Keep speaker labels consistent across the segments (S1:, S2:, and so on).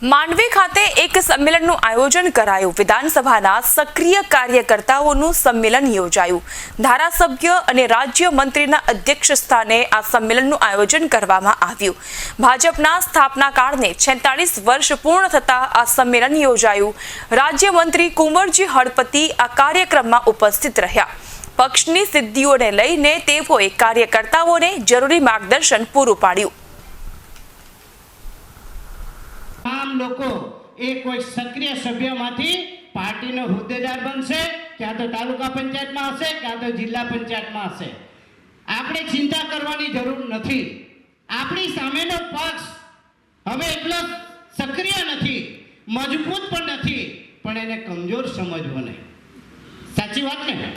S1: માંડવી ખાતે એક સંમેલનનું આયોજન કરાયું। વિધાનસભાના સક્રિય કાર્યકર્તાઓનું સંમેલન યોજાયું। ધારાસભ્ય અને રાજ્ય મંત્રીના અધ્યક્ષ સ્થાને આ સંમેલનનું આયોજન કરવામાં આવ્યું। ભાજપના સ્થાપના કાળને 46 વર્ષ પૂર્ણ થતા આ સંમેલન યોજાયું। રાજ્ય મંત્રી કુંવરજી હળપતિ આ કાર્યક્રમમાં ઉપસ્થિત રહ્યા। પક્ષની સિદ્ધિઓને લઈને તેઓએ કાર્યકર્તાઓને જરૂરી માર્ગદર્શન પૂરું પાડ્યું।
S2: તમામ લોકો એ કોઈ સક્રિય સભ્યમાંથી પાર્ટીનો હોદ્દેદાર બનશે, ક્યાં તો તાલુકા પંચાયતમાં હશે, ક્યાં તો જિલ્લા પંચાયતમાં હશે। આપણે ચિંતા કરવાની જરૂર નથી। આપણી સામેનો પક્ષ હવે એટલો સક્રિય નથી, મજબૂત પણ નથી, પણ એને કમજોર સમજવો નહીં। સાચી વાત ને?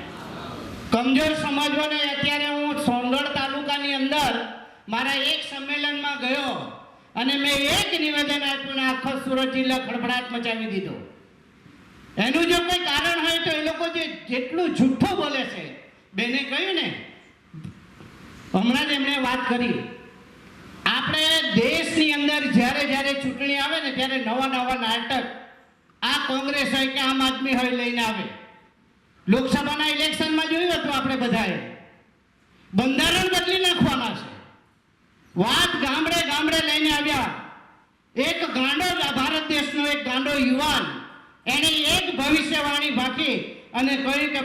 S2: કમજોર સમજવો નહીં। અત્યારે હું સોનગઢ તાલુકાની અંદર મારા એક સંમેલનમાં ગયો અને મેં એક નિવેદન આપ્યું ને આખો સુરત જિલ્લા ખળભળાટ મચાવી દીધો। એનું જો કોઈ કારણ હોય તો એ લોકો જેટલું જૂઠું બોલે છે, બેને કહ્યું ને, હમણાં જ એમણે વાત કરી, આપણે દેશની અંદર જ્યારે જ્યારે ચૂંટણી આવે ને ત્યારે નવા નવા નાટક આ કોંગ્રેસ હોય કે આમ આદમી હોય લઈને આવે। લોકસભાના ઇલેક્શનમાં જોયું હતું આપણે બધાએ, બંધારણ બદલી નાખવાના છે। વાત ગામડે ગામડે લઈને આવ્યા। એક ગાંડો ભારત દેશનો એક ગાંડો યુવાન, એને એક ભવિષ્યવાણી બાકી અને કહ્યું કે